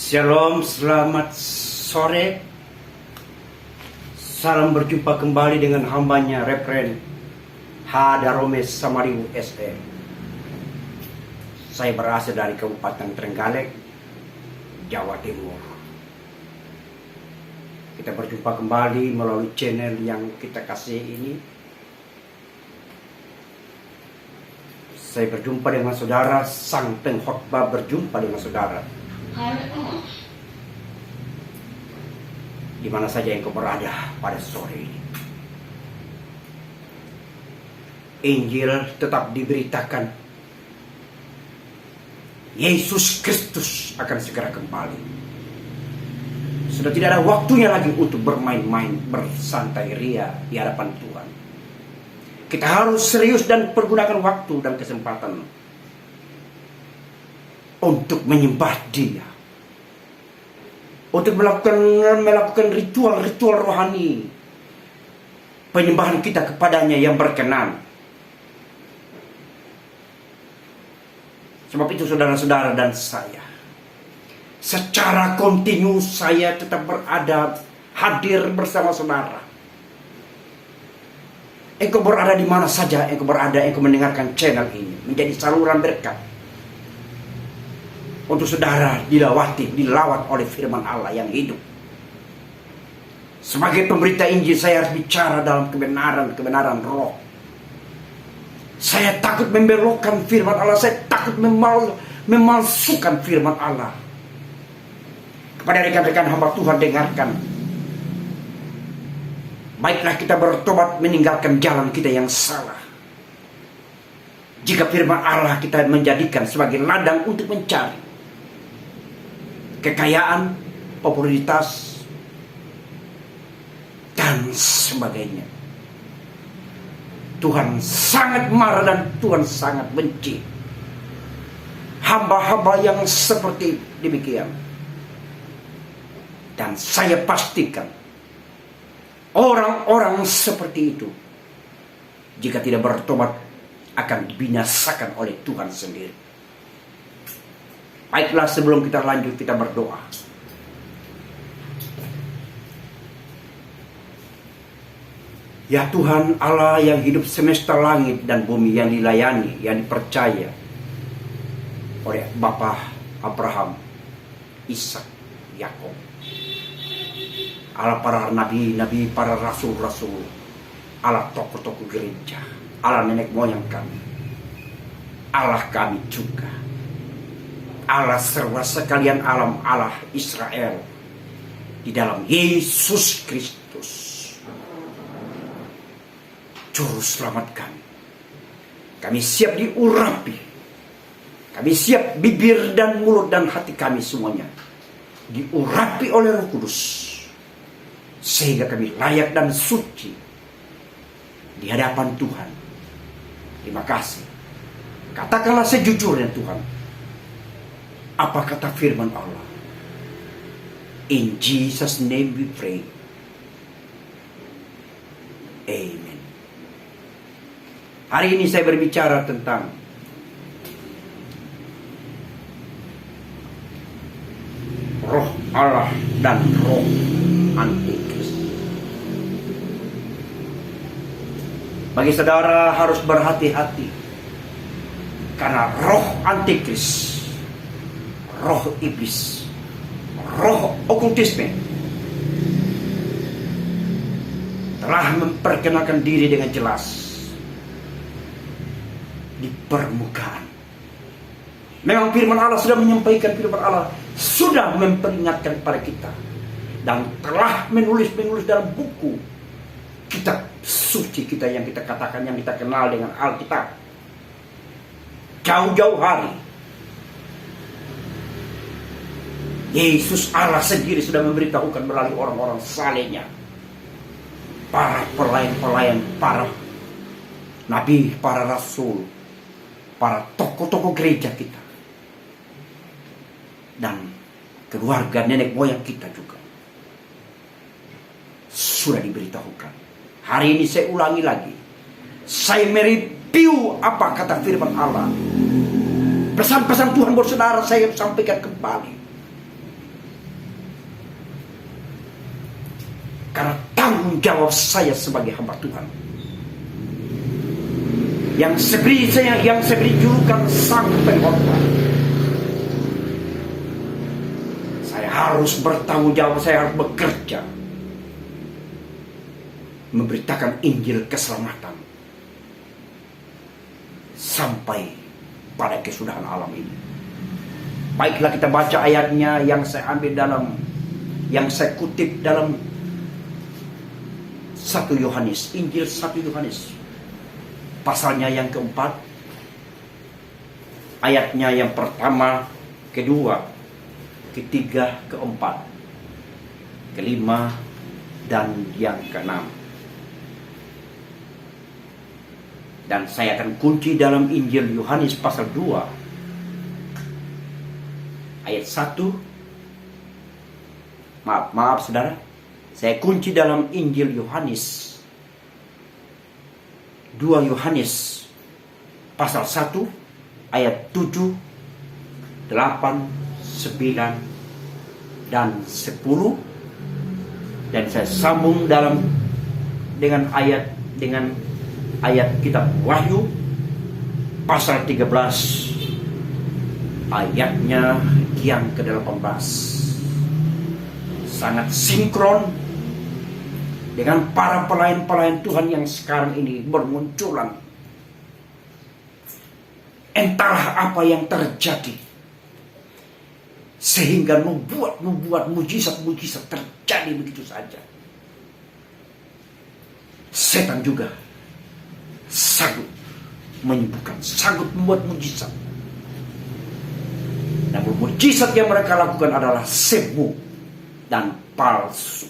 Shalom, selamat sore. Salam berjumpa kembali dengan hambanya Referen H. Daromes Samariu SE. Saya berasal dari Kabupaten Trenggalek, Jawa Timur. Kita berjumpa kembali melalui channel yang kita kasih ini. Saya berjumpa dengan saudara, sang pengkhotbah berjumpa dengan saudara. Di mana saja engkau berada pada sore ini, Injil tetap diberitakan. Yesus Kristus akan segera kembali. Sudah tidak ada waktunya lagi untuk bermain-main, bersantai ria di hadapan Tuhan. Kita harus serius dan pergunakan waktu dan kesempatan untuk menyembah Dia, untuk melakukan ritual rohani penyembahan kita kepadanya yang berkenan. Sebab itu saudara-saudara dan saya, secara kontinu saya tetap hadir bersama saudara. Engkau berada di mana saja engkau berada, engkau mendengarkan channel ini menjadi saluran berkat untuk saudara dilawat oleh firman Allah yang hidup. Sebagai pemberita Injil, saya harus bicara dalam kebenaran roh. Saya takut membelokkan firman Allah, saya takut memalsukan firman Allah. Kepada rekan-rekan hamba Tuhan, dengarkan. Baiklah kita bertobat, meninggalkan jalan kita yang salah. Jika firman Allah kita menjadikan sebagai ladang untuk mencari kekayaan, popularitas, dan sebagainya, Tuhan sangat marah dan Tuhan sangat benci hamba-hamba yang seperti demikian. Dan saya pastikan orang-orang seperti itu, jika tidak bertobat, akan dibinasakan oleh Tuhan sendiri. Baiklah, sebelum kita lanjut, kita berdoa. Ya Tuhan Allah yang hidup semesta langit dan bumi, yang dilayani, yang dipercaya oleh Bapa Abraham, Ishak, Yakub. Allah para nabi-nabi, para rasul-rasul, Allah tokoh-tokoh gereja, Allah nenek moyang kami, Allah kami juga, Allah serba sekalian alam, Allah Israel, di dalam Yesus Kristus, Juru Selamat kami. Kami siap diurapi, kami siap bibir dan mulut dan hati kami semuanya diurapi oleh Roh Kudus, sehingga kami layak dan suci di hadapan Tuhan. Terima kasih. Katakanlah sejujurnya Tuhan, apa kata firman Allah. In Jesus' name we pray. Amen. Hari ini saya berbicara tentang roh Allah dan roh antikris. Bagi saudara harus berhati-hati, karena roh antikris, roh iblis, roh okultisme telah memperkenalkan diri dengan jelas di permukaan. Memang firman Allah sudah menyampaikan, firman Allah sudah memperingatkan kepada kita, dan telah menulis dalam buku kitab suci kita yang kita katakan, yang kita kenal dengan Alkitab, jauh-jauh hari. Yesus Allah sendiri sudah memberitahukan melalui orang-orang salehnya, para pelayan-pelayan, para nabi, para rasul, para tokoh-tokoh gereja kita, dan keluarga nenek moyang kita juga sudah diberitahukan. Hari ini saya ulangi lagi, saya mereview apa kata firman Allah. Pesan-pesan Tuhan buat saudara saya sampaikan kembali. Karena tanggung jawab saya sebagai hamba Tuhan. Yang seberi julukan sang pengkhotbah. Saya harus bertanggung jawab, saya harus bekerja. Memberitakan Injil keselamatan. Sampai pada kesudahan alam ini. Baiklah kita baca ayatnya yang saya ambil yang saya kutip dalam 1 Yohanes, Injil 1 Yohanes. Pasalnya yang keempat, ayatnya yang pertama, kedua, ketiga, keempat, kelima, dan yang keenam. Dan saya akan kunci dalam Injil Yohanes pasal 2, ayat 1. Maaf saudara, saya kunci dalam Injil Yohanes 2 Yohanes pasal 1 ayat 7, 8, 9 dan 10, dan saya sambung dengan ayat kitab Wahyu pasal 13 ayatnya yang ke-18. Sangat sinkron dengan para pelayan-pelayan Tuhan yang sekarang ini bermunculan. Entahlah apa yang terjadi sehingga membuat mujizat-mujizat terjadi begitu saja. Setan juga sanggup menyembuhkan, sanggup membuat mujizat. Namun mujizat yang mereka lakukan adalah semu dan palsu.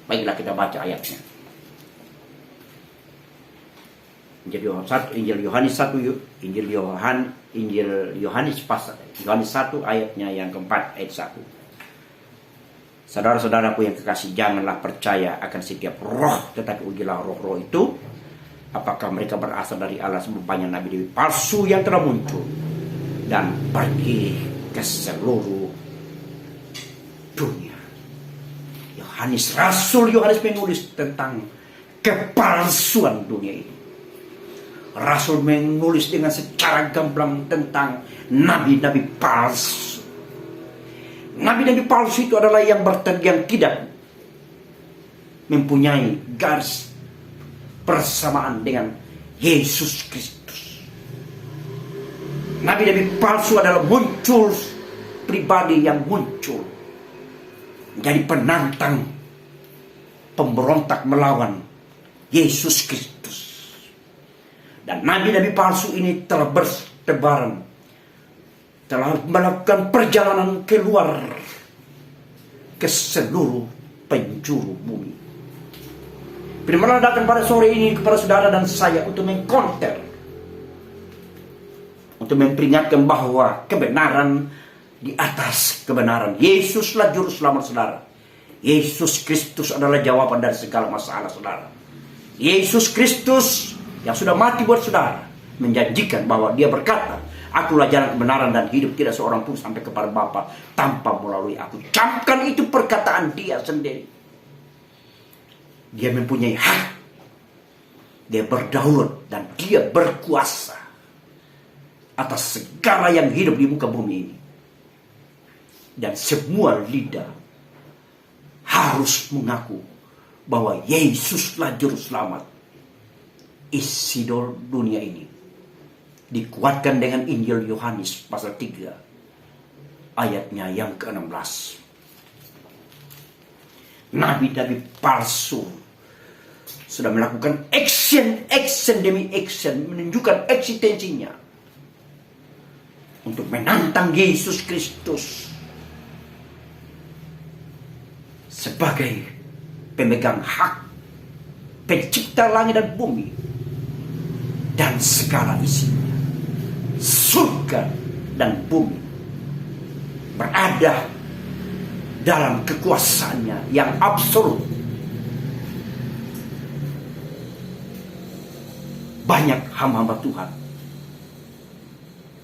Baiklah kita baca ayatnya. Injil Yohanes 1 ayatnya yang keempat, ayat 1. Saudara-saudaraku yang kekasih, janganlah percaya akan setiap roh, tetapi ujilah roh-roh itu apakah mereka berasal dari Allah, sebab banyak nabi palsu yang telah muncul dan pergi ke seluruh dunia. Rasul Yohanes menulis tentang kepalsuan dunia ini. Rasul menulis dengan secara gamblang tentang nabi-nabi palsu. Nabi-nabi palsu itu adalah yang tidak mempunyai garis persamaan dengan Yesus Kristus. Nabi-nabi palsu adalah muncul pribadi yang muncul menjadi penantang, pemberontak melawan Yesus Kristus. Dan nabi-nabi palsu ini telah bertebaran, telah melakukan perjalanan keluar ke seluruh penjuru bumi. Firman datang pada sore ini kepada saudara dan saya untuk mengkonter, untuk memperingatkan bahwa kebenaran di atas kebenaran. Yesuslah juru selamat saudara. Yesus Kristus adalah jawaban dari segala masalah saudara. Yesus Kristus yang sudah mati buat saudara menjanjikan bahwa dia berkata, akulah jalan kebenaran dan hidup, tidak seorang pun sampai kepada Bapa tanpa melalui aku. Camkan itu perkataan dia sendiri. Dia mempunyai hak, dia berdaulat dan dia berkuasa atas segala yang hidup di muka bumi ini. Dan semua lidah harus mengaku bahwa Yesuslah juru selamat isi dunia ini. Dikuatkan dengan Injil Yohanes pasal 3 ayatnya yang ke-16. Nabi-nabi palsu sudah melakukan action demi action, menunjukkan eksistensinya untuk menantang Yesus Kristus sebagai pemegang hak, pencipta langit dan bumi dan segala isinya. Surga dan bumi berada dalam kekuasaannya yang absolut. Banyak hamba-hamba Tuhan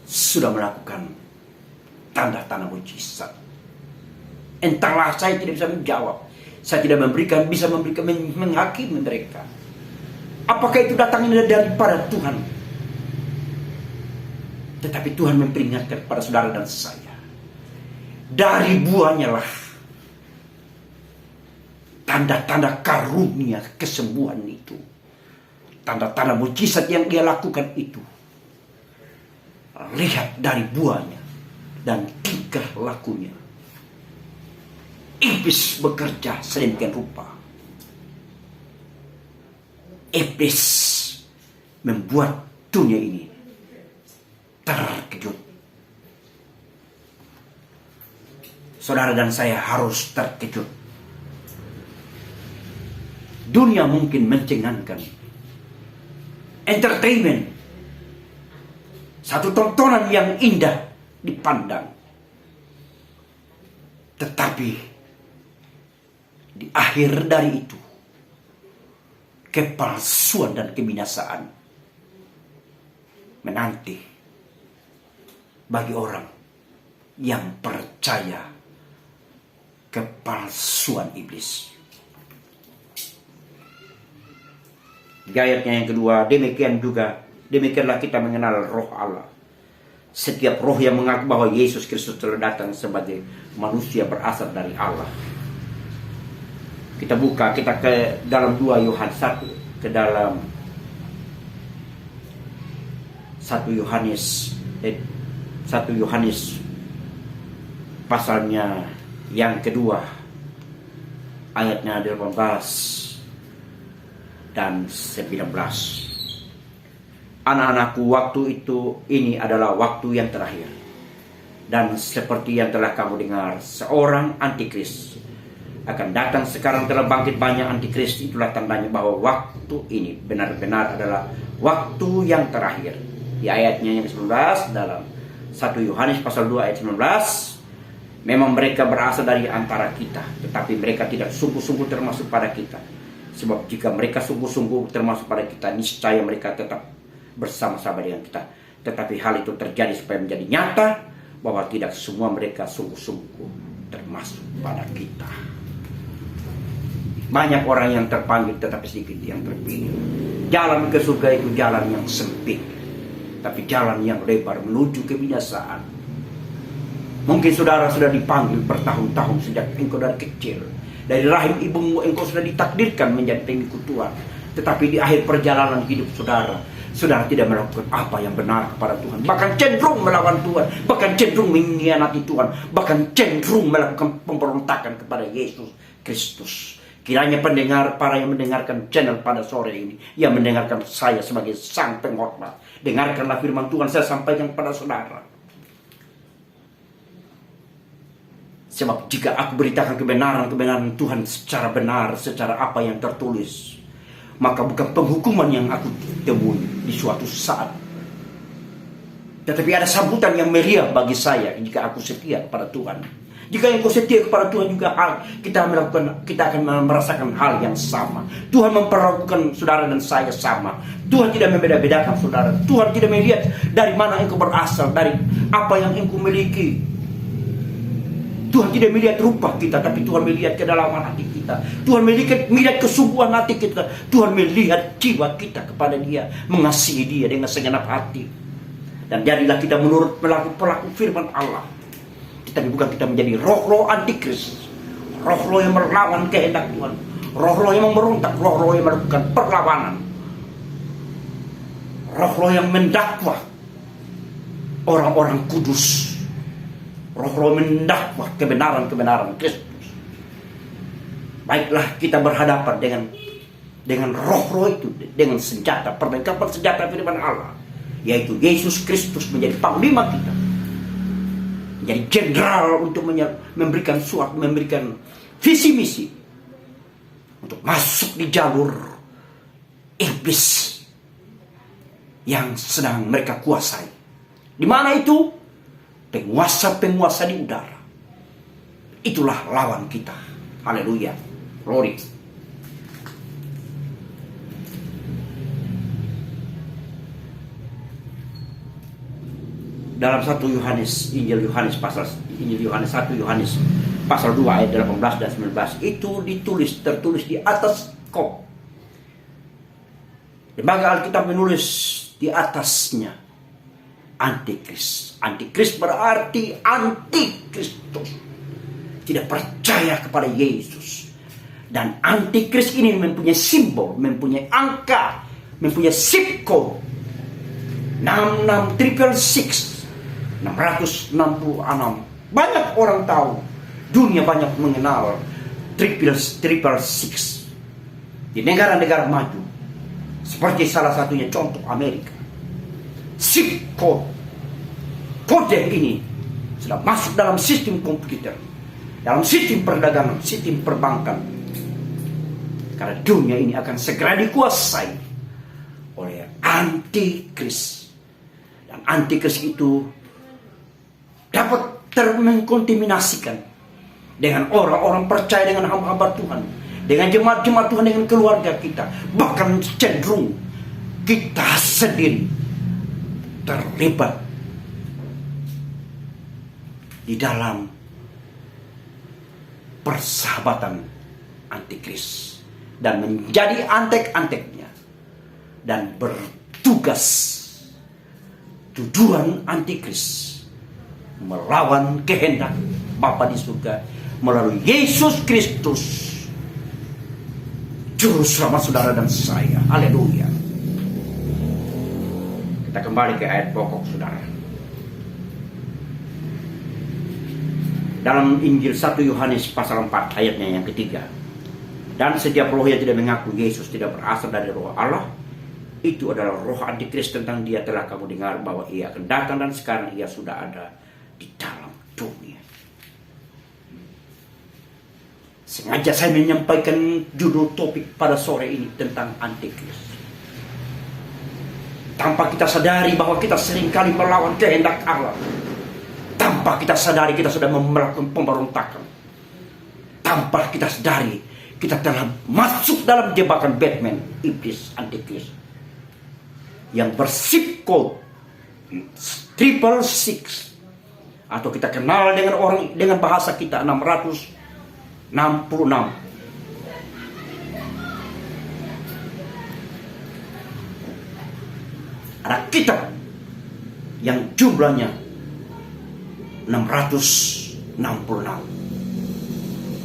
sudah melakukan tanda-tanda mujizat. Entahlah, saya tidak bisa menjawab. Saya tidak bisa memberikan menghakimi mereka. Apakah itu datangnya daripada Tuhan? Tetapi Tuhan memperingatkan kepada saudara dan saya. Dari buahnya lah tanda-tanda karunia kesembuhan itu. Tanda-tanda mujizat yang dia lakukan itu. Lihat dari buahnya dan tingkah lakunya. Iblis bekerja sedemikian rupa. Iblis membuat dunia ini terkejut. Saudara dan saya harus terkejut. Dunia mungkin mencengangkan. Entertainment, satu tontonan yang indah dipandang. Tetapi di akhir dari itu, kepalsuan dan kebinasaan menanti bagi orang yang percaya kepalsuan iblis. Di ayatnya yang kedua, demikianlah kita mengenal roh Allah. Setiap roh yang mengaku bahwa Yesus Kristus telah datang sebagai manusia berasal dari Allah. Kita buka, kita ke dalam 2 Yohanes 1, ke dalam 1 Yohanes pasalnya yang kedua, ayatnya 18 dan 19. Anak-anakku, waktu ini adalah waktu yang terakhir. Dan seperti yang telah kamu dengar, seorang antikris akan datang. Sekarang telah bangkit banyak antikris. Itulah tandanya bahwa waktu ini benar-benar adalah waktu yang terakhir. Di ayatnya yang 19 dalam 1 Yohanes pasal 2 ayat 19, memang mereka berasal dari antara kita, tetapi mereka tidak sungguh-sungguh termasuk pada kita. Sebab jika mereka sungguh-sungguh termasuk pada kita, niscaya mereka tetap bersama-sama dengan kita. Tetapi hal itu terjadi supaya menjadi nyata bahwa tidak semua mereka sungguh-sungguh termasuk pada kita. Banyak orang yang terpanggil tetapi sedikit yang terpilih. Jalan ke surga itu jalan yang sempit, tapi jalan yang lebar menuju kebinasaan. Mungkin saudara sudah dipanggil bertahun-tahun sejak engkau dari kecil. Dari rahim ibumu engkau sudah ditakdirkan menjadi pengikut Tuhan. Tetapi di akhir perjalanan hidup saudara tidak melakukan apa yang benar kepada Tuhan. Bahkan cenderung melawan Tuhan. Bahkan cenderung mengkhianati Tuhan. Bahkan cenderung melakukan pemberontakan kepada Yesus Kristus. Kiranya para yang mendengarkan channel pada sore ini, yang mendengarkan saya sebagai sang penghormat, dengarkanlah firman Tuhan saya sampaikan kepada saudara. Sebab jika aku beritakan kebenaran Tuhan secara benar, secara apa yang tertulis, maka bukan penghukuman yang aku temui di suatu saat, tetapi ada sambutan yang meriah bagi saya jika aku setia kepada Tuhan. Jika engkau setia kepada Tuhan juga, kita akan merasakan hal yang sama. Tuhan memperlakukan saudara dan saya sama. Tuhan tidak membeda-bedakan saudara. Tuhan tidak melihat dari mana engkau berasal, dari apa yang engkau miliki. Tuhan tidak melihat rupa kita, tapi Tuhan melihat kedalaman hati kita. Tuhan melihat kesungguhan hati kita. Tuhan melihat jiwa kita kepada Dia, mengasihi Dia dengan segenap hati. Dan jadilah kita menurut pelaku firman Allah. Tapi bukan kita menjadi roh-roh antikris, roh-roh yang melawan kehendak Tuhan, roh-roh yang memberontak, roh-roh yang melakukan perlawanan, roh-roh yang mendakwa orang-orang kudus, roh-roh mendakwa kebenaran-kebenaran Kristus. Baiklah kita berhadapan dengan roh-roh itu, dengan senjata, perlengkapan senjata firman Allah, yaitu Yesus Kristus menjadi panglima kita. Jadi jenderal untuk memberikan visi misi untuk masuk di jalur iblis yang sedang mereka kuasai. Di mana itu? Penguasa-penguasa di udara. Itulah lawan kita. Haleluya. Glory. Dalam 1 Yohanes, Injil Yohanes 1 Yohanes pasal 2 ayat 18 dan 19 itu tertulis di atas kop. Lembaga Alkitab menulis di atasnya Antikris. Antikris berarti antikristus, tidak percaya kepada Yesus. Dan antikris ini mempunyai simbol, mempunyai angka, mempunyai zip code 66666. Banyak orang tahu, dunia banyak mengenal 666 di negara-negara maju, seperti salah satunya contoh Amerika. Zip code, kode ini sudah masuk dalam sistem komputer, dalam sistem perdagangan, sistem perbankan. Karena dunia ini akan segera dikuasai oleh antikris. Dan antikris itu dapat terkontaminasikan dengan orang-orang percaya, dengan hamba-hamba Tuhan, dengan jemaat-jemaat Tuhan, dengan keluarga kita. Bahkan cenderung kita sendiri terlibat di dalam persahabatan antikris dan menjadi antek-anteknya dan bertugas. Tujuan antikris melawan kehendak Bapa di surga melalui Yesus Kristus, juru selamat saudara dan saya. Haleluya. Kita kembali ke ayat pokok, saudara. Dalam Injil 1 Yohanes pasal 4 ayatnya yang ketiga. Dan setiap roh yang tidak mengaku Yesus tidak berasal dari roh Allah, itu adalah roh antikris. Tentang dia telah kamu dengar bahwa ia akan datang dan sekarang ia sudah ada di dalam dunia. Sengaja saya menyampaikan judul topik pada sore ini tentang antikris. Tanpa kita sadari bahwa kita seringkali melawan kehendak Allah. Tanpa kita sadari kita sudah melakukan pemberontakan. Tanpa kita sadari kita telah masuk dalam jebakan Batman, iblis, antikris, yang bersip code 666, atau kita kenal dengan orang, dengan bahasa kita 666. Ada kitab yang jumlahnya 666.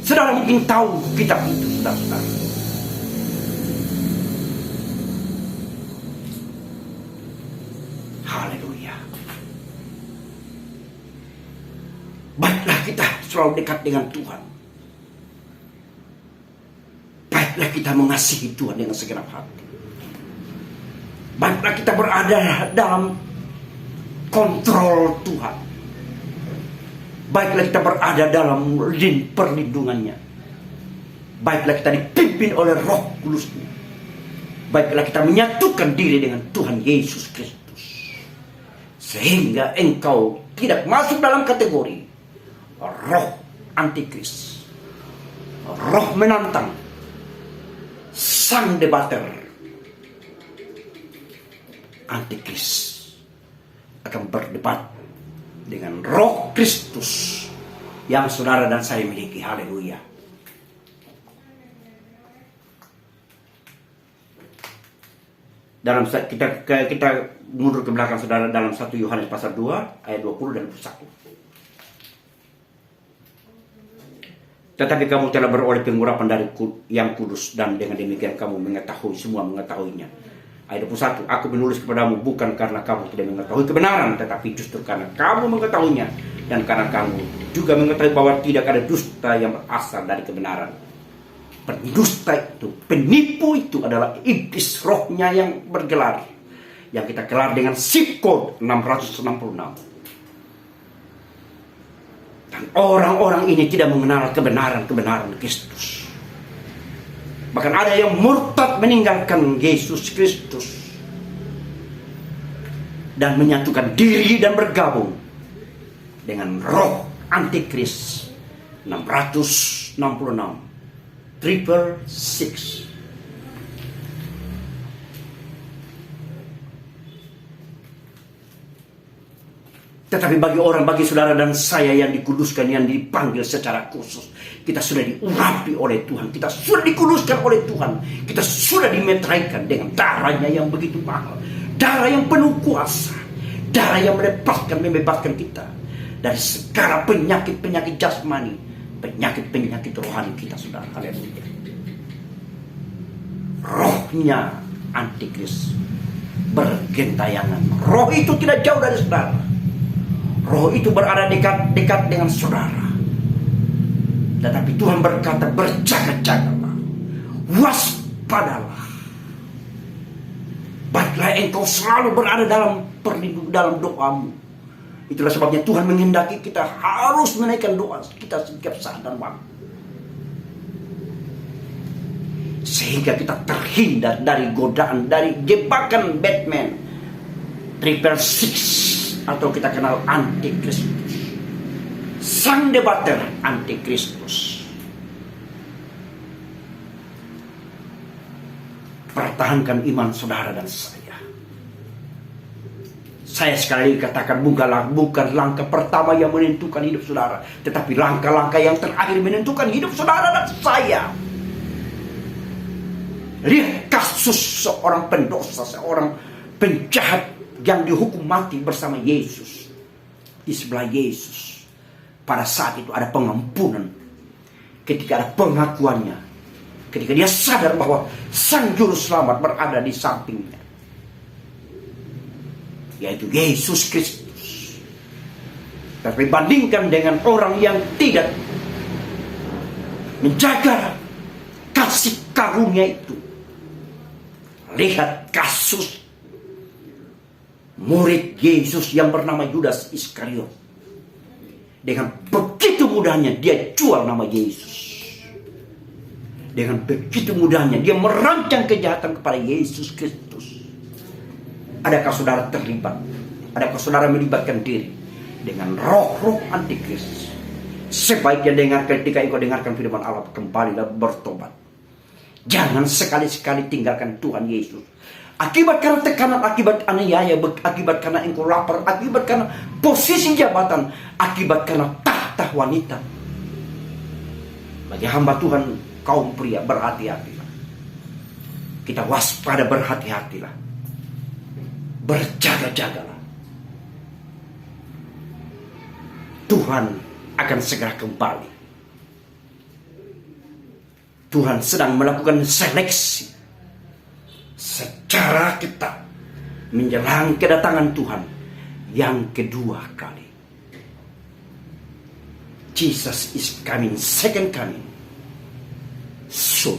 Saudara mungkin tahu kitab itu, saudara. Haleluya. Baiklah kita selalu dekat dengan Tuhan. Baiklah kita mengasihi Tuhan dengan segenap hati. Baiklah kita berada dalam kontrol Tuhan. Baiklah kita berada dalam perlindungannya. Baiklah kita dipimpin oleh Roh Kudus-Nya. Baiklah kita menyatukan diri dengan Tuhan Yesus Kristus, sehingga engkau tidak masuk dalam kategori roh antikris, roh menantang, sang debater. Antikris akan berdebat dengan roh Kristus yang saudara dan saya miliki. Haleluya. Dalam kita mundur ke belakang, saudara, dalam 1 Yohanes pasal 2 ayat 20 dan 21. Tetapi kamu telah beroleh pengurapan dari yang kudus, dan dengan demikian kamu mengetahui, semua mengetahuinya. Ayat 21, aku menulis kepadamu bukan karena kamu tidak mengetahui kebenaran, tetapi justru karena kamu mengetahuinya, dan karena kamu juga mengetahui bahwa tidak ada dusta yang berasal dari kebenaran. Pendusta itu, penipu itu adalah iblis, rohnya yang bergelar, yang kita gelar dengan zip code 666. Dan orang-orang ini tidak mengenal kebenaran Kristus. Bahkan ada yang murtad meninggalkan Yesus Kristus dan menyatukan diri dan bergabung dengan roh antikris 666, 666. Tetapi bagi saudara dan saya yang dikuduskan, yang dipanggil secara khusus, kita sudah diurapi oleh Tuhan, kita sudah dikuduskan oleh Tuhan, kita sudah dimeteraikan dengan darahnya yang begitu mahal, darah yang penuh kuasa, darah yang membebaskan kita dari segala penyakit jasmani, penyakit rohani kita, saudara. Haleluya. Rohnya antikris bergentayangan. Roh itu tidak jauh dari saudara. Roh itu berada dekat dengan saudara. Tetapi Tuhan berkata, berjaga-jagalah, waspadalah. Baiklah engkau selalu berada dalam doamu. Itulah sebabnya Tuhan menghendaki kita harus menaikkan doa kita setiap saat dan waktu. Sehingga kita terhindar dari godaan, dari jebakan Batman, Triple Six, atau kita kenal Antikristus, sang debater Antikristus. Pertahankan iman saudara dan saya. Saya sekali katakan, bukan langkah pertama yang menentukan hidup saudara, tetapi langkah-langkah yang terakhir menentukan hidup saudara dan saya. Lihat kasus seorang pendosa, seorang penjahat yang dihukum mati bersama Yesus. Di sebelah Yesus. Pada saat itu ada pengampunan. Ketika ada pengakuannya. Ketika dia sadar bahwa Sang Juru Selamat berada di sampingnya, yaitu Yesus Kristus. Tapi bandingkan dengan orang yang tidak menjaga kasih karunia itu. Lihat kasus murid Yesus yang bernama Yudas Iskariot. Dengan begitu mudahnya dia jual nama Yesus. Dengan begitu mudahnya dia merancang kejahatan kepada Yesus Kristus. Adakah saudara terlibat? Adakah saudara melibatkan diri dengan roh-roh antikris? Sebaiknya ketika engkau dengarkan firman Allah, kembalilah bertobat. Jangan sekali-sekali tinggalkan Tuhan Yesus. Akibat karena tekanan, akibat aniaya, akibat karena engkau lapar, akibat karena posisi jabatan, akibat karena tahta wanita. Bagi hamba Tuhan, kaum pria, berhati-hatilah. Kita waspada, berhati-hatilah. Berjaga-jagalah. Tuhan akan segera kembali. Tuhan sedang melakukan seleksi secara ketat menjelang kedatangan Tuhan yang kedua kali. Jesus is coming, second coming. So,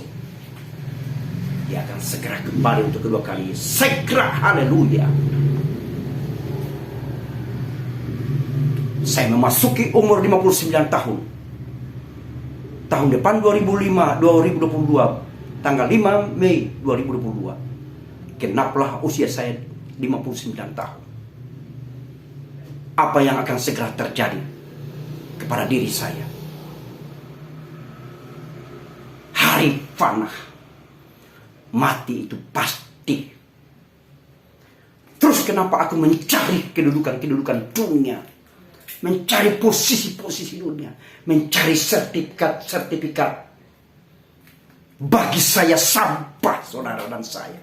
dia akan segera kembali untuk kedua kali. Segera, haleluya. Saya memasuki umur 59 tahun. Tahun depan 2022, tanggal 5 Mei 2022. Genaplah usia saya 59 tahun. Apa yang akan segera terjadi kepada diri saya? Hari fana. Mati itu pasti. Terus kenapa aku mencari kedudukan dunia? Mencari posisi-posisi dunia, mencari sertifikat. Bagi saya sampah, saudara dan saya.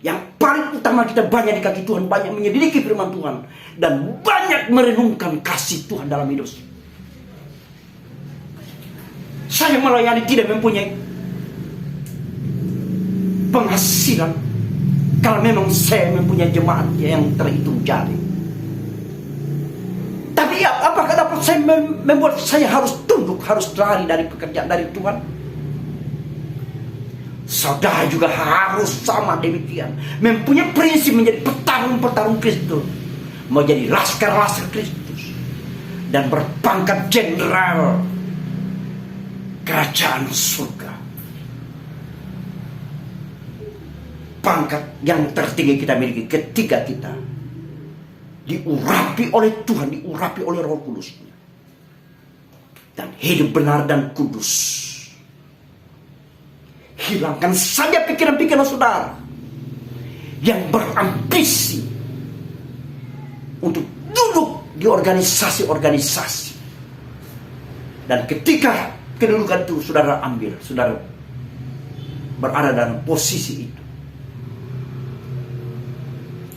Yang paling utama, kita banyak di kaki Tuhan, banyak menyelidiki firman Tuhan, dan banyak merenungkan kasih Tuhan dalam hidup. Saya melayani tidak mempunyai penghasilan. Kalau memang saya mempunyai jemaat yang terhitung jari. Tapi apakah dapat saya membuat saya harus tunduk, harus lari dari pekerjaan dari Tuhan? Saudara juga harus sama demikian. Mempunyai prinsip menjadi petarung-petarung Kristus. Menjadi laskar-laskar Kristus. Dan berpangkat jenderal kerajaan surga. Pangkat yang tertinggi kita miliki ketika kita diurapi oleh Tuhan, diurapi oleh Roh Kudus-Nya, dan hidup benar dan kudus. Hilangkan saja pikiran-pikiran saudara yang berambisi untuk duduk di organisasi-organisasi. Dan ketika kedudukan itu saudara ambil, saudara berada dalam posisi itu,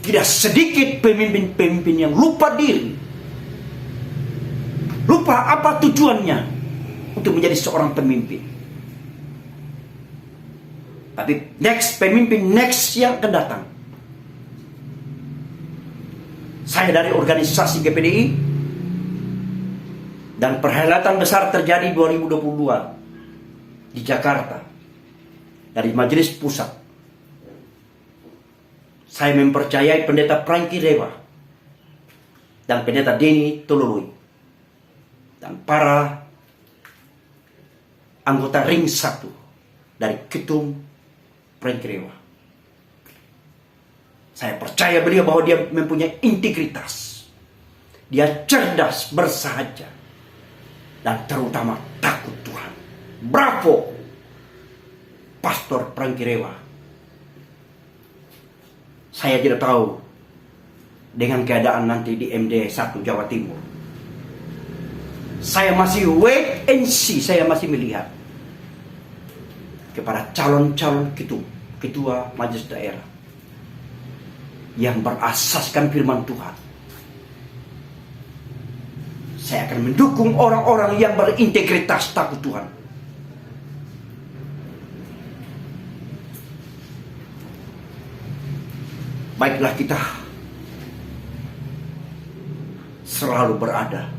tidak sedikit pemimpin-pemimpin yang lupa diri, lupa apa tujuannya untuk menjadi seorang pemimpin. Tapi pemimpin yang akan datang. Saya dari organisasi GPDI, dan perhelatan besar terjadi 2022 di Jakarta dari Majelis Pusat. Saya mempercayai Pendeta Frankie Rewa dan Pendeta Denny Tololoi dan para anggota ring 1 dari Ketum Frankie Rewa. Saya percaya beliau bahwa dia mempunyai integritas, dia cerdas bersahaja, dan terutama takut Tuhan. Bravo Pastor Frankie Rewa. Saya tidak tahu dengan keadaan nanti di MD 1 Jawa Timur. Saya masih wait and see, saya masih melihat kepada calon-calon ketua majelis daerah yang berasaskan firman Tuhan. Saya akan mendukung orang-orang yang berintegritas takut Tuhan. Baiklah kita selalu berada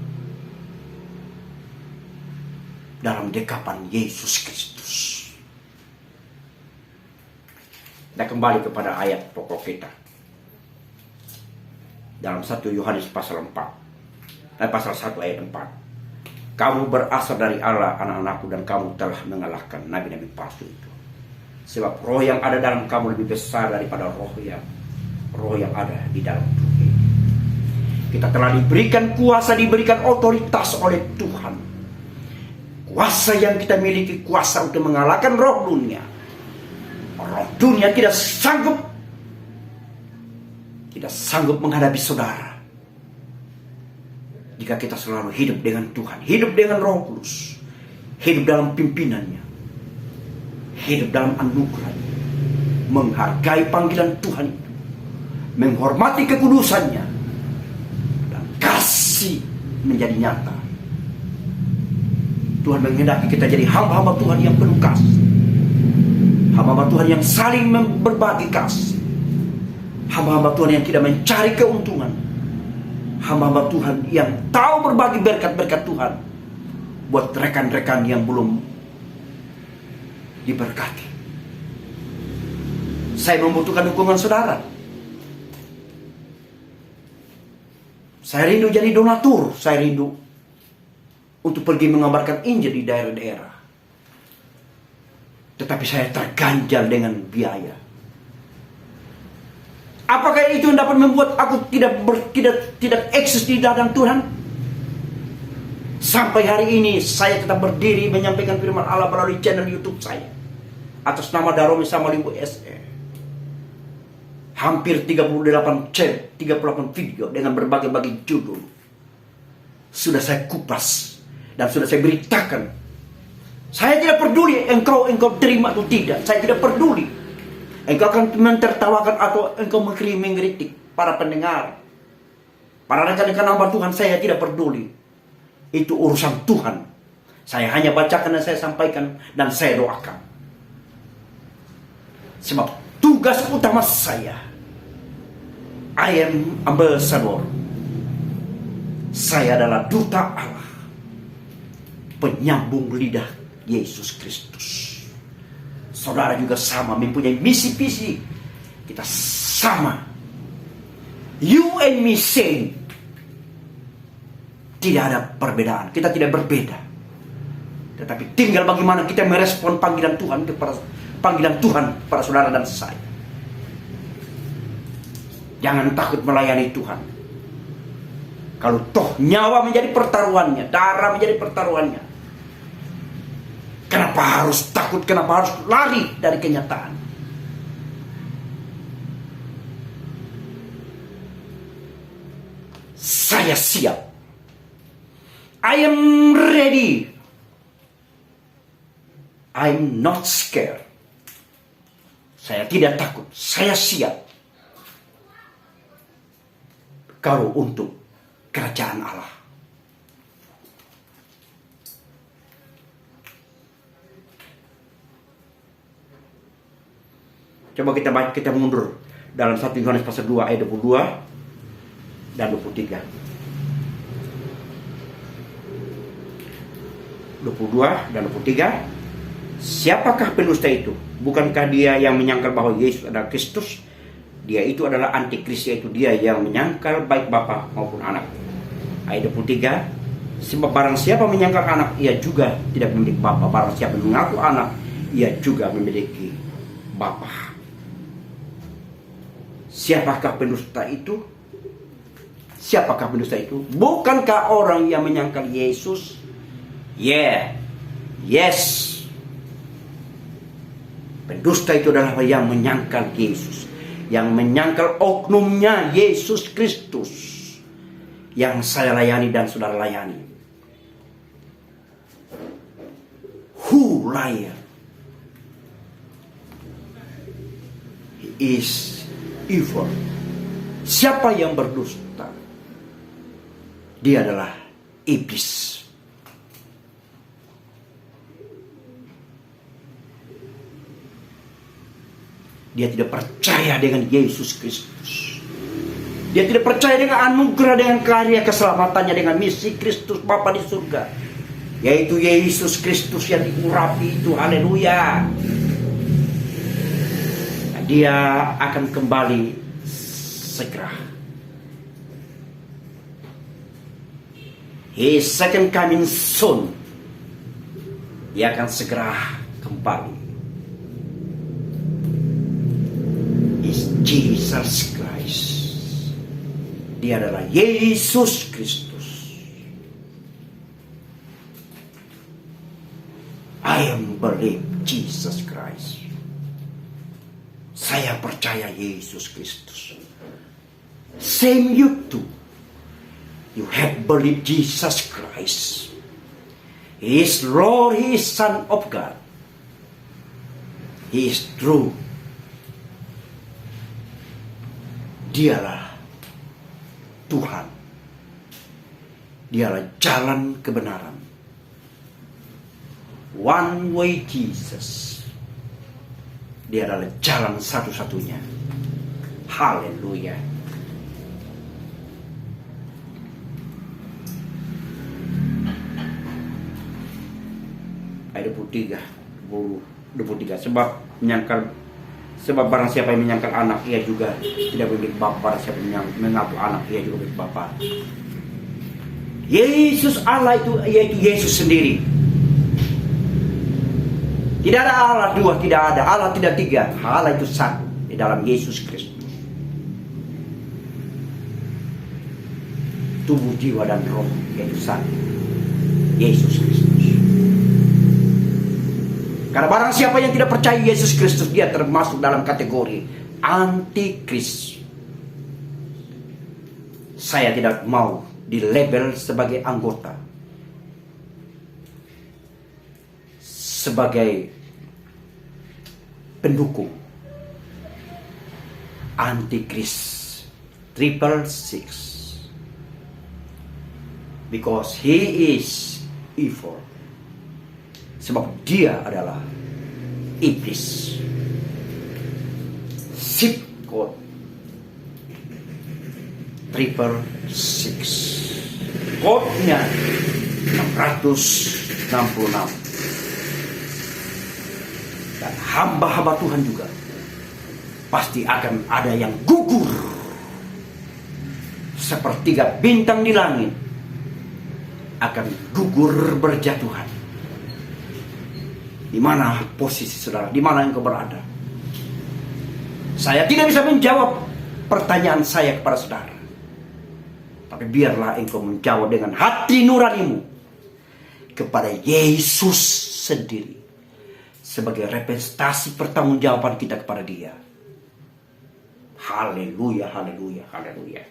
dalam dekapan Yesus Kristus. Kita kembali kepada ayat pokok kita. Dalam 1 Yohanes pasal 4. Pasal 1 ayat 4. Kamu berasal dari Allah, anak-anakku, dan kamu telah mengalahkan nabi-nabi palsu itu. Sebab roh yang ada dalam kamu lebih besar daripada roh yang ada di dalam tubuh ini. Kita telah diberikan kuasa, diberikan otoritas oleh Tuhan. Kuasa yang kita miliki, kuasa untuk mengalahkan roh dunia. Roh dunia tidak sanggup menghadapi saudara jika kita selalu hidup dengan Tuhan, hidup dengan Roh Kudus, hidup dalam pimpinannya, hidup dalam anugerahnya, menghargai panggilan Tuhan itu, menghormati kekudusannya, dan kasih menjadi nyata. Tuhan menghendaki kita jadi hamba-hamba Tuhan yang penuh kasih, hamba-hamba Tuhan yang saling berbagi kasih, hamba-hamba Tuhan yang tidak mencari keuntungan, hamba-hamba Tuhan yang tahu berbagi berkat-berkat Tuhan buat rekan-rekan yang belum diberkati. Saya membutuhkan dukungan saudara. Saya rindu jadi donatur. Saya rindu untuk pergi mengabarkan Injil di daerah-daerah. Tetapi saya terganjal dengan biaya. Apakah itu yang dapat membuat aku tidak eksis di hadapan Tuhan? Sampai hari ini saya tetap berdiri menyampaikan firman Allah melalui channel YouTube saya atas nama Daromi Samalimbo SE. Hampir 38 video dengan berbagai judul sudah saya kupas dan sudah saya beritakan. Saya tidak peduli engkau terima atau tidak. Saya tidak peduli engkau akan mentertawakan atau engkau mengkritik para pendengar, para rekan-rekan hamba Tuhan. Saya tidak peduli. Itu urusan Tuhan. Saya hanya bacakan dan saya sampaikan dan saya doakan. Sebab tugas utama saya, I am ambassador. Saya adalah duta Allah, penyambung lidah Yesus Kristus. Saudara juga sama, mempunyai misi-visi. Kita sama. You and me same. Tidak ada perbedaan. Kita tidak berbeda. Tetapi tinggal bagaimana kita merespon panggilan Tuhan kepada saudara dan saya. Jangan takut melayani Tuhan. Kalau toh nyawa menjadi pertaruhannya, darah menjadi pertaruhannya, kenapa harus takut? Kenapa harus lari dari kenyataan? Saya siap. I am ready. I'm not scared. Saya tidak takut. Saya siap. Kalau untuk kerajaan Allah. Coba kita mundur dalam 1 Yohanes pasal 2 ayat 22 dan 23. 22 dan 23. Siapakah pendusta itu? Bukankah dia yang menyangkal bahwa Yesus adalah Kristus? Dia itu adalah antikris, yaitu dia yang menyangkal baik Bapa maupun anak. Ayat 23. Sebab barang siapa menyangkal anak, ia juga tidak memiliki Bapa. Barang siapa mengaku anak, ia juga memiliki Bapa. Siapakah pendusta itu? Siapakah pendusta itu? Bukankah orang yang menyangkal Yesus? Yes. Pendusta itu adalah yang menyangkal Yesus, yang menyangkal oknumnya Yesus Kristus, yang saya layani dan saudara layani. Who liar? He is evil. Siapa yang berdusta? Dia adalah iblis. Dia tidak percaya dengan Yesus Kristus. Dia tidak percaya dengan anugerah, dengan karya keselamatannya, dengan misi Kristus Bapa di surga, yaitu Yesus Kristus yang diurapi itu. Haleluya. Nah, dia akan kembali segera. His second coming soon. Dia akan segera kembali. Jesus Christ. Dia adalah Yesus Kristus. I am believe Jesus Christ. Saya percaya Yesus Kristus. Same you too. You have believed Jesus Christ. He is Lord, He is Son of God. He is true. Dialah Tuhan. Dialah jalan kebenaran. One way Jesus. Dia adalah jalan satu-satunya. Haleluya. Ayat 23. Sebab barang siapa yang menyangkal anak, ia juga tidak memiliki Bapa. Barang siapa yang mengaku anak, ia juga memiliki Bapa. Yesus Allah itu, yaitu Yesus sendiri. Tidak ada Allah dua, tidak ada Allah, tidak tiga. Allah itu satu di dalam Yesus Kristus. Tubuh, jiwa, dan roh yaitu satu, Yesus Kristus. Karena barang siapa yang tidak percaya Yesus Kristus, dia termasuk dalam kategori antikris. Saya tidak mau dilabel sebagai anggota, sebagai pendukung antikris 666, because he is evil. Sebab dia adalah iblis. Zip code 666. Kodenya 666. Dan hamba-hamba Tuhan juga pasti akan ada yang gugur sepertiga bintang di langit, akan gugur berjatuhan. Di mana posisi saudara? Di mana engkau berada? Saya tidak bisa menjawab pertanyaan saya kepada saudara. Tapi biarlah engkau menjawab dengan hati nuranimu kepada Yesus sendiri, sebagai representasi pertanggungjawaban kita kepada Dia. Haleluya, haleluya, haleluya.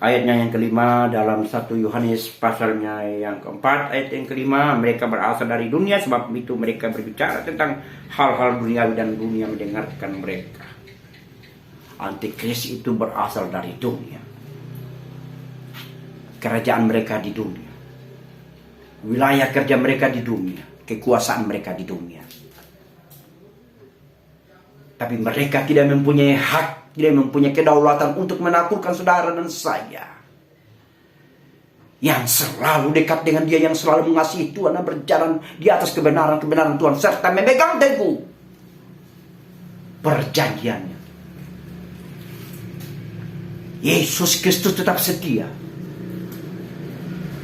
ayatnya yang kelima dalam 1 Yohanes pasalnya yang keempat ayat yang kelima, mereka berasal dari dunia, sebab itu mereka berbicara tentang hal-hal duniawi dan dunia mendengarkan mereka. Antikris itu berasal dari dunia. Kerajaan mereka di dunia, wilayah kerja mereka di dunia, kekuasaan mereka di dunia. Tapi mereka tidak mempunyai hak, tidak mempunyai kedaulatan untuk menaklukkan saudara dan saya, yang selalu dekat dengan Dia, yang selalu mengasihi Tuhan dan berjalan di atas kebenaran-kebenaran Tuhan, serta memegang teguh perjanjiannya. Yesus Kristus tetap setia.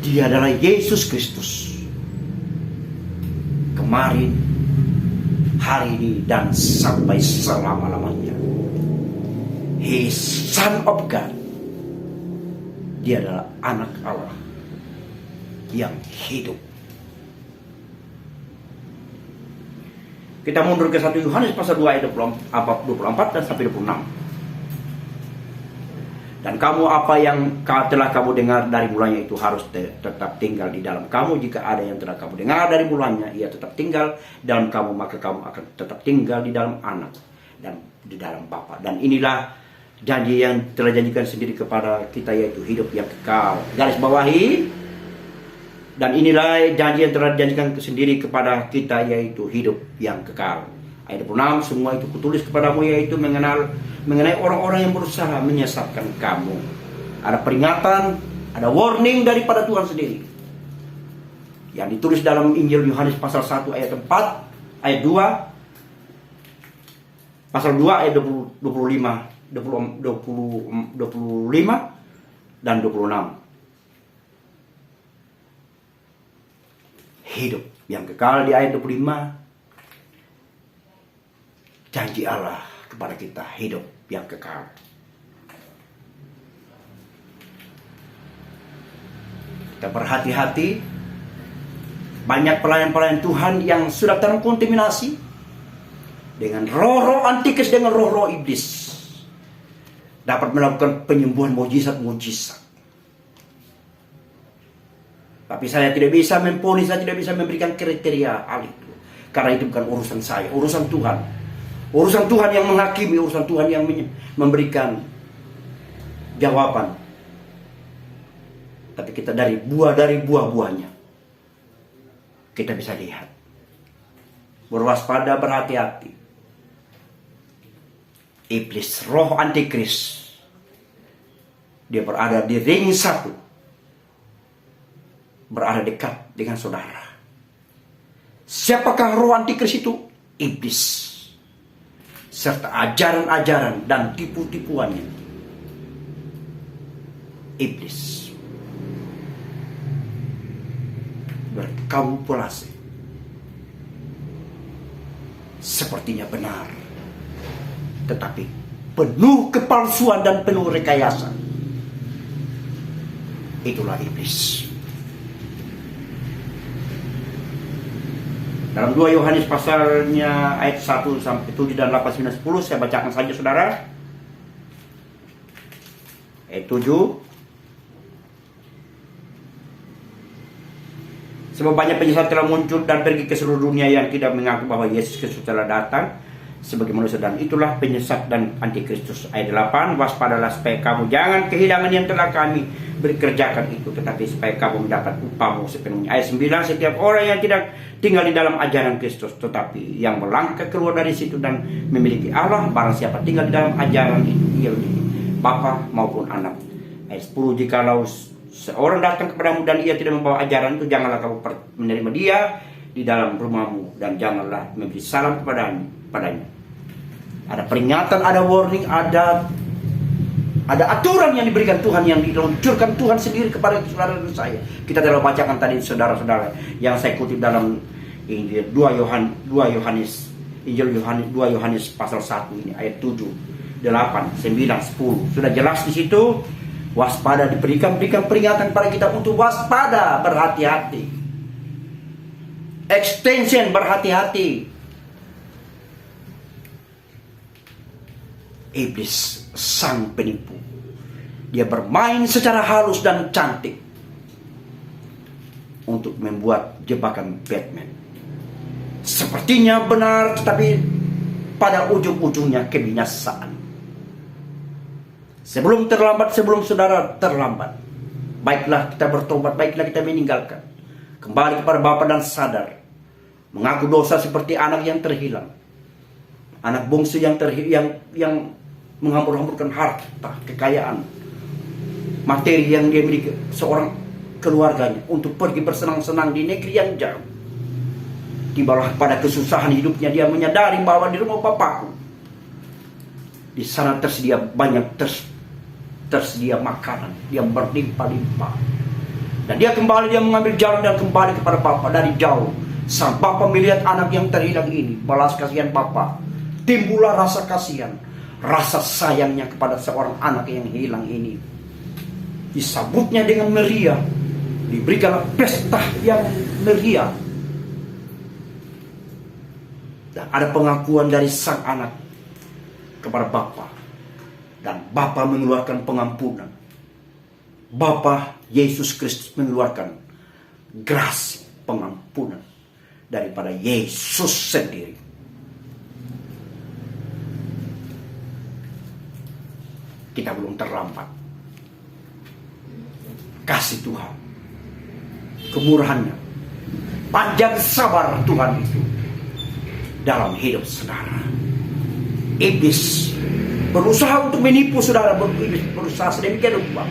Dia adalah Yesus Kristus, kemarin, hari ini, dan sampai selama-lamanya. He is Son of God. Dia adalah anak Allah yang hidup. Kita mundur ke 1 Yohanes pasal 2 ayat 24 dan sampai 26. Dan kamu, apa yang telah kamu dengar dari mulanya itu harus tetap tinggal di dalam kamu. Jika ada yang telah kamu dengar dari mulanya, ia tetap tinggal dalam kamu, maka kamu akan tetap tinggal di dalam Anak dan di dalam Bapa. Dan inilah janji yang telah janjikan sendiri kepada kita, yaitu hidup yang kekal. Garis bawahi. Dan inilah janji yang telah dijanjikan sendiri kepada kita, yaitu hidup yang kekal. Ayat 26, semua itu kutulis kepadamu, yaitu mengenai orang-orang yang berusaha menyesatkan kamu. Ada peringatan, ada warning daripada Tuhan sendiri, yang ditulis dalam Injil Yohanes pasal 1 ayat 4, ayat 2, pasal 2 ayat 25 dan 26. Hidup yang kekal di ayat 25. Janji Allah kepada kita, hidup yang kekal. Kita berhati-hati. Banyak pelayan-pelayan Tuhan yang sudah terkontaminasi dengan roh-roh antikris, dengan roh-roh iblis, dapat melakukan penyembuhan mujizat-mujizat. Tapi saya tidak bisa memponis, saya tidak bisa memberikan kriteria hal itu, karena itu bukan urusan saya, urusan Tuhan. Urusan Tuhan yang menghakimi, urusan Tuhan yang memberikan jawaban. Tapi kita dari buah-buahnya kita bisa lihat. Berwaspada, berhati-hati. Iblis, roh antikris, dia berada di ring satu, berada dekat dengan saudara. Siapakah roh antikris itu? Iblis, serta ajaran-ajaran dan tipu-tipuannya. Iblis berkamuflase, sepertinya benar, tetapi penuh kepalsuan dan penuh rekayasa. Itulah iblis. Dalam 2 Yohanes pasalnya ayat 1 sampai 7 dan 8, 9, 10, saya bacakan saja saudara. Ayat 7. Sebab banyak penyesat telah muncul dan pergi ke seluruh dunia yang tidak mengaku bahwa Yesus Kristus telah datang sebagai manusia, dan itulah penyesat dan antikristus. Ayat 8, waspadalah supaya kamu jangan kehilangan yang telah kami bekerjakan itu, tetapi supaya kamu mendapat upahmu sepenuhnya. Ayat 9, setiap orang yang tidak tinggal di dalam ajaran Kristus, tetapi yang melangkah keluar dari situ dan memiliki Allah, barang siapa tinggal di dalam ajaran itu, ia memiliki Bapa maupun Anak. Ayat 10, jikalau seorang datang kepadamu dan ia tidak membawa ajaran itu, janganlah kamu menerima dia di dalam rumahmu, dan janganlah memberi salam padanya. Ada peringatan, ada warning, ada aturan yang diberikan Tuhan, yang diluncurkan Tuhan sendiri kepada saudara dan saya. Kita telah bacakan tadi saudara-saudara, yang saya kutip dalam Injil 2 Yohanes pasal 1 ini ayat 7, 8, 9, 10. Sudah jelas di situ. Waspada, diberikan peringatan pada kita untuk waspada, berhati-hati. Extension, berhati-hati. Iblis sang penipu, Dia bermain secara halus dan cantik untuk membuat jebakan Batman. Sepertinya benar, tetapi pada ujung-ujungnya kebinasaan. Sebelum terlambat, sebelum saudara terlambat, baiklah kita bertobat, baiklah kita meninggalkan, kembali kepada Bapa dan sadar, mengaku dosa seperti anak yang terhilang, anak bungsu yang menghambur-hamburkan harta, kekayaan, materi yang dia miliki, seorang keluarganya untuk pergi bersenang-senang di negeri yang jauh. Tibalah pada kesusahan hidupnya, dia menyadari bahwa di rumah Bapakku, di sana tersedia banyak, tersedia makanan yang berlimpah-limpah. Dan dia kembali, dia mengambil jalan dan kembali kepada Bapa dari jauh. Sang Bapa melihat anak yang terhilang ini, balas kasihan Bapa, timbullah rasa kasihan, rasa sayangnya kepada seorang anak yang hilang ini. Disambutnya dengan meriah, diberikan pesta yang meriah. Dan ada pengakuan dari sang anak kepada Bapa, dan Bapa mengeluarkan pengampunan. Bapa Yesus Kristus mengeluarkan grasi pengampunan daripada Yesus sendiri. Kita belum terlambat. Kasih Tuhan, kemurahannya, panjang sabar Tuhan itu dalam hidup saudara. Iblis berusaha untuk menipu saudara, berusaha sedemikian rupa,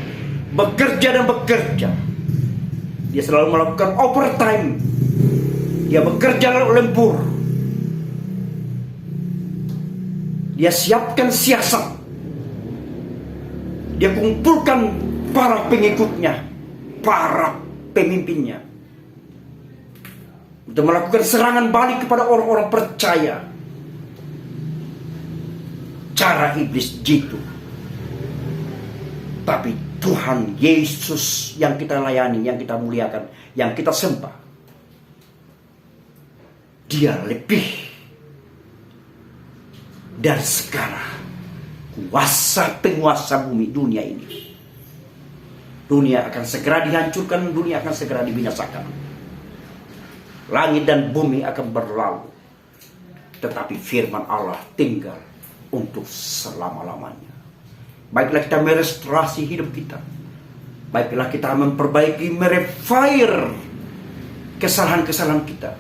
bekerja dan bekerja. Dia selalu melakukan overtime. Dia bekerja lembur. Dia siapkan siasat. Dia kumpulkan para pengikutnya, para pemimpinnya, untuk melakukan serangan balik kepada orang-orang percaya. Cara iblis jitu. Tapi Tuhan Yesus yang kita layani, yang kita muliakan, yang kita sembah, Dia lebih dari segala kuasa penguasa bumi dunia ini. Dunia akan segera dihancurkan, dunia akan segera dibinasakan. Langit dan bumi akan berlalu, tetapi firman Allah tinggal untuk selama-lamanya. Baiklah kita merestorasi hidup kita. Baiklah kita memperbaiki, merefire kesalahan-kesalahan kita.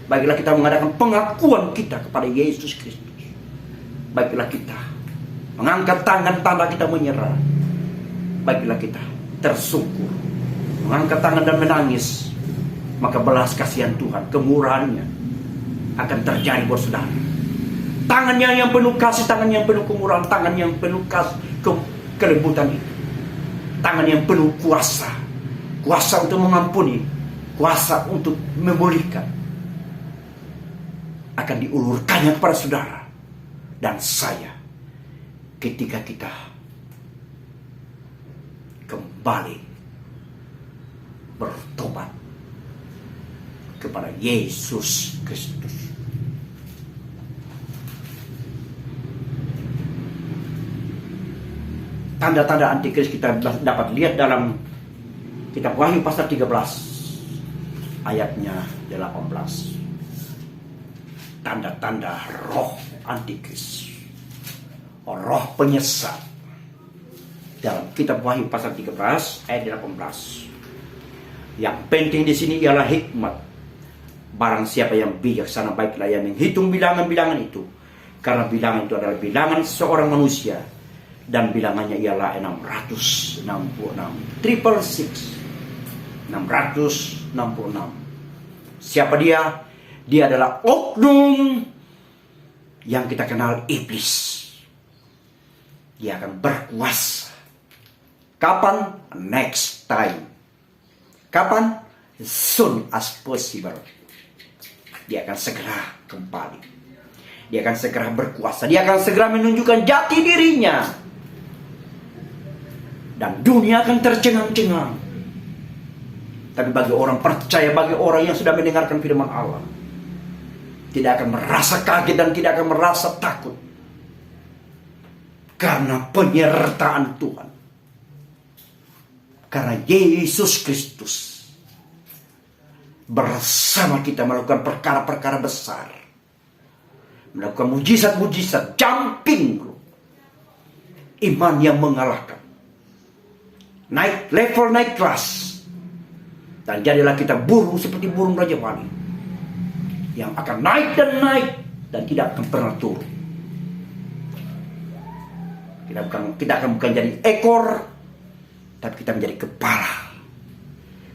Baiklah kita mengadakan pengakuan kita kepada Yesus Kristus. Baiklah kita mengangkat tangan tanda kita menyerah. Baiklah kita tersungkur, mengangkat tangan dan menangis. Maka belas kasihan Tuhan, kemurahannya akan terjadi buat saudara. Tangannya yang penuh kasih, tangan yang penuh kemurahan, tangan yang penuh kelembutan itu, tangan yang penuh kuasa, kuasa untuk mengampuni, kuasa untuk memulihkan, akan diulurkannya kepada saudara dan saya ketika kita kembali bertobat kepada Yesus Kristus. Tanda-tanda antikris kita dapat lihat dalam kitab Wahyu pasal 13 ayatnya 18. Tanda-tanda roh antikris, roh penyesat, dalam kitab Wahyu pasal 13 ayat 18. Yang penting di sini ialah hikmat. Barang siapa yang bijaksana, baiklah yang menghitung bilangan-bilangan itu, karena bilangan itu adalah bilangan seorang manusia, dan bilangannya ialah 666. 666. Siapa dia? Dia adalah oknum yang kita kenal, iblis. Dia akan berkuasa. Kapan? Next time. Kapan? Soon as possible. Dia akan segera kembali. Dia akan segera berkuasa. Dia akan segera menunjukkan jati dirinya. Dan dunia akan tercengang-cengang. Tapi bagi orang percaya, bagi orang yang sudah mendengarkan firman Allah, tidak akan merasa kaget dan tidak akan merasa takut. Karena penyertaan Tuhan. Karena Yesus Kristus bersama kita melakukan perkara-perkara besar, melakukan mujizat-mujizat, jumping, iman yang mengalahkan, naik level, naik kelas, dan jadilah kita burung seperti burung Raja Wali yang akan naik dan tidak akan pernah turun. Kita akan bukan jadi ekor, tapi kita menjadi kepala.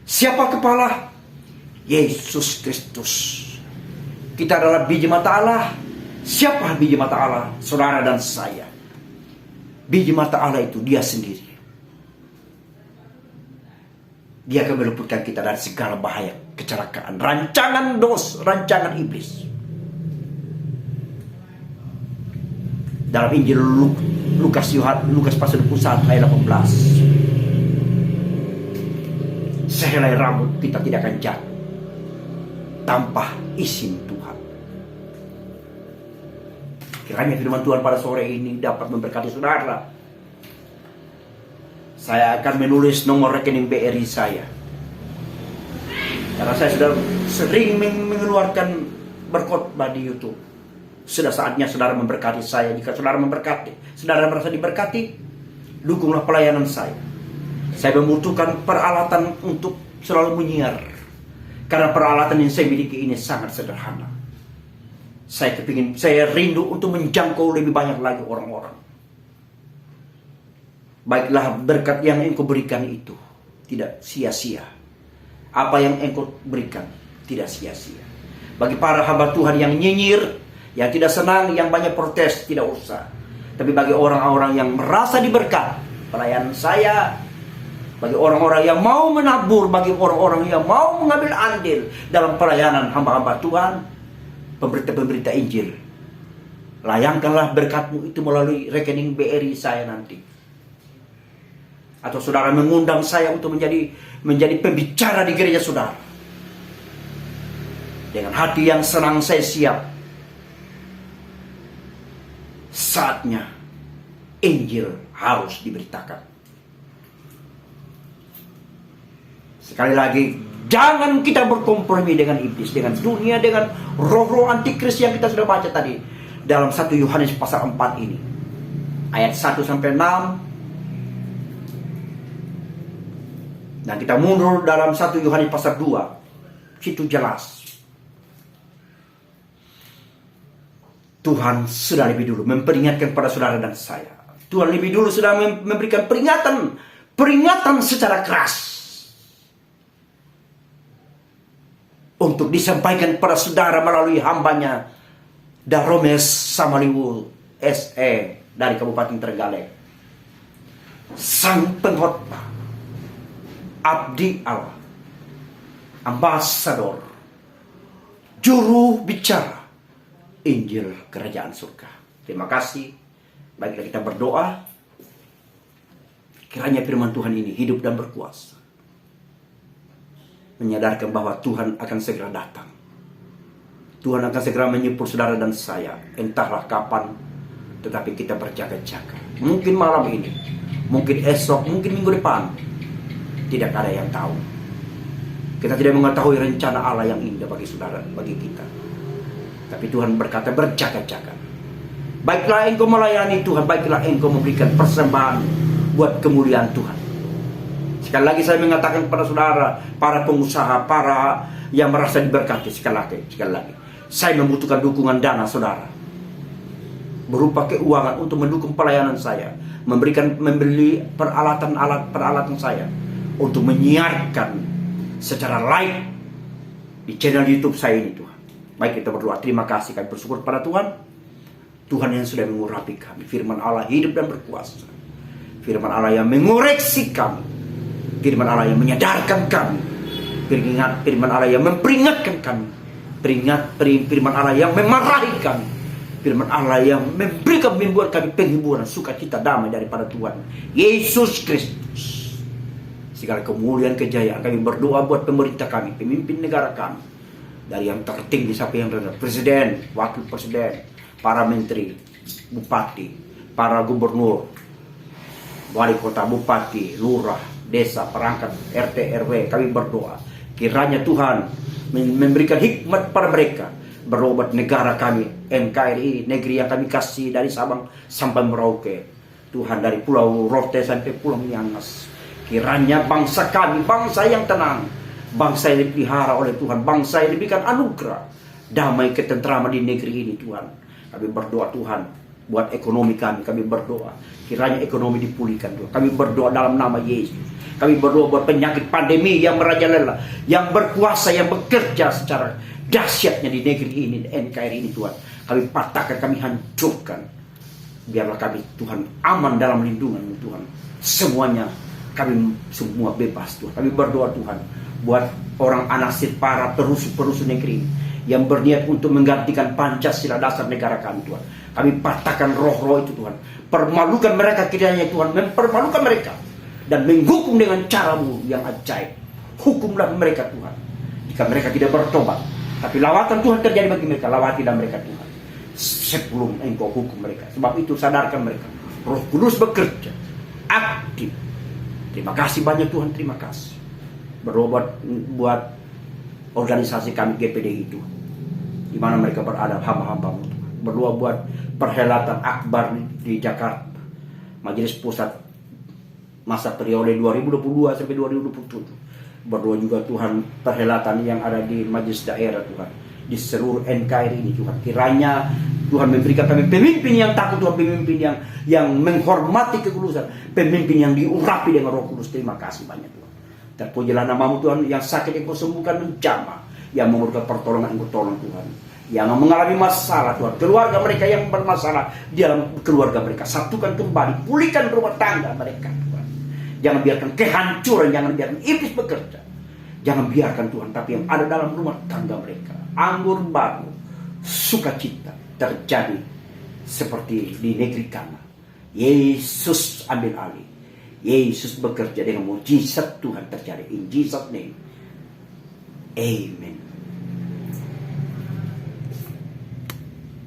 Siapa kepala? Yesus Kristus. Kita adalah biji mata Allah. Siapa biji mata Allah? Saudara dan saya. Biji mata Allah itu Dia sendiri. Dia akan meluputkan kita dari segala bahaya, kecelakaan, rancangan dosa, rancangan iblis. Dalam Injil Lukas pasal 21 ayat 18. Sehelai rambut kita tidak akan jatuh tanpa izin Tuhan. Kiranya firman Tuhan pada sore ini dapat memberkati saudara. Saya akan menulis nomor rekening BRI saya, karena saya sudah sering mengeluarkan berkhotbah di YouTube. Sudah saatnya saudara memberkati saya. Jika saudara merasa diberkati, dukunglah pelayanan saya. Saya membutuhkan peralatan untuk selalu menyiar, karena peralatan yang saya miliki ini sangat sederhana. Saya rindu untuk menjangkau lebih banyak lagi orang-orang. Baiklah, berkat yang Engkau berikan itu tidak sia-sia. Apa yang Engkau berikan tidak sia-sia. Bagi para hamba Tuhan yang nyinyir, yang tidak senang, yang banyak protes, tidak usah. Tapi bagi orang-orang yang merasa diberkat pelayanan saya, bagi orang-orang yang mau menabur, bagi orang-orang yang mau mengambil andil dalam pelayanan hamba-hamba Tuhan, pemberita-pemberita Injil, layangkanlah berkatmu itu melalui rekening BRI saya nanti. Atau saudara mengundang saya untuk menjadi pembicara di gereja saudara. Dengan hati yang senang saya siap. Saatnya Injil harus diberitakan. Sekali lagi, jangan kita berkompromi dengan iblis, dengan dunia, dengan roh-roh antikris yang kita sudah baca tadi dalam 1 Yohanes pasal 4 ini. Ayat 1 sampai 6. Dan kita mundur dalam 1 Yohanes pasal 2. Situ jelas. Tuhan sudah lebih dulu memperingatkan pada saudara dan saya. Tuhan lebih dulu sudah memberikan peringatan secara keras, untuk disampaikan kepada saudara melalui hambanya Daromes Samaliwu SE dari Kabupaten Trenggalek. Sang pengkhotbah, abdi Allah, ambasador, juru bicara Injil Kerajaan Surga. Terima kasih. Baiklah kita berdoa. Kiranya firman Tuhan ini hidup dan berkuasa, menyadarkan bahwa Tuhan akan segera datang. Tuhan akan segera menyebut saudara dan saya, entahlah kapan, tetapi kita berjaga-jaga. Mungkin malam ini, mungkin esok, mungkin minggu depan. Tidak ada yang tahu. Kita tidak mengetahui rencana Allah yang indah bagi saudara, bagi kita. Tapi Tuhan berkata, berjaga-jaga. Baiklah engkau melayani Tuhan, baiklah engkau memberikan persembahan buat kemuliaan Tuhan. Sekali lagi saya mengatakan kepada saudara, para pengusaha, para yang merasa diberkati, sekali lagi. Saya membutuhkan dukungan dana saudara, berupa keuangan untuk mendukung pelayanan saya, membeli peralatan saya, untuk menyiarkan secara live di channel YouTube saya ini Tuhan. Baik, kita berdoa. Terima kasih, kami bersyukur pada Tuhan. Tuhan yang sudah mengurapi kami. Firman Allah hidup dan berkuasa. Firman Allah yang mengoreksi kami. Firman Allah yang menyadarkan kami. Firman Allah yang memperingatkan kami. Firman Allah yang memarahi kami. Firman Allah yang membuat kami penghiburan, sukacita, damai daripada Tuhan Yesus Kristus. Segala kemuliaan, kejayaan kami berdoa buat pemerintah kami, pemimpin negara kami, dari yang tertinggi sampai yang rendah, presiden, wakil presiden, para menteri, bupati, para gubernur, wali kota, bupati, lurah, desa, perangkat RT RW, kami berdoa kiranya Tuhan memberikan hikmat pada mereka berobat negara kami NKRI, negeri yang kami kasih dari Sabang sampai Merauke, Tuhan, dari Pulau Rote sampai Pulau Miangas. Kiranya bangsa kami, bangsa yang tenang, bangsa yang dipelihara oleh Tuhan, bangsa yang diberikan anugerah damai ketentraman di negeri ini, Tuhan. Kami berdoa Tuhan buat ekonomi kami berdoa kiranya ekonomi dipulihkan, Tuhan. Kami berdoa dalam nama Yesus. Kami berdoa buat penyakit pandemi yang merajalela, yang berkuasa, yang bekerja secara dahsyatnya di negeri ini, NKRI ini, Tuhan. Kami patahkan, kami hancurkan. Biarlah kami, Tuhan, aman dalam lindungan-Mu, Tuhan. Semuanya kami semua bebas, Tuhan. Kami berdoa Tuhan buat orang anasir, para perusuh-perusuh negeri ini yang berniat untuk menggantikan Pancasila dasar negara kami, Tuhan. Kami patahkan roh-roh itu, Tuhan. Permalukan mereka kiranya, Tuhan. Mempermalukan mereka dan menghukum dengan cara-Mu yang ajaib. Hukumlah mereka, Tuhan. Jika mereka tidak bertobat, tapi lawatan Tuhan terjadi bagi mereka, lawatilah mereka, Tuhan, sebelum Engkau hukum mereka. Sebab itu sadarkan mereka, Roh Kudus bekerja aktif. Terima kasih banyak, Tuhan, terima kasih. Berdoa buat organisasi kami GPDI itu, di mana mereka berada, hamba-hamba-Mu. Berdoa buat perhelatan akbar di Jakarta, Majelis Pusat masa periode 2022 sampai 2027. Berdoa juga Tuhan perhelatan yang ada di Majelis Daerah, Tuhan, di seluruh NKRI ini, Tuhan. Kiranya Tuhan memberikan kami pemimpin yang takut, Tuhan, pemimpin yang menghormati kekulusan, pemimpin yang diurapi dengan Roh Kudus. Terima kasih banyak, Tuhan. Terpujilah nama-Mu, Tuhan. Yang sakit Engkau sembuhkan, menjamah, yang memerlukan pertolongan Engkau tolong, Tuhan. Yang mengalami masalah, Tuhan, keluarga mereka yang bermasalah di dalam keluarga mereka, satukan kembali, pulihkan rumah tangga mereka, Tuhan. Jangan biarkan kehancuran, jangan biarkan iblis bekerja. Jangan biarkan, Tuhan, tapi yang ada dalam rumah tangga mereka, anggur baru, sukacita terjadi seperti di negeri Kana. Yesus ambil alih. Yesus bekerja dengan mujizat, Tuhan terjadi. In Jesus name. Amen.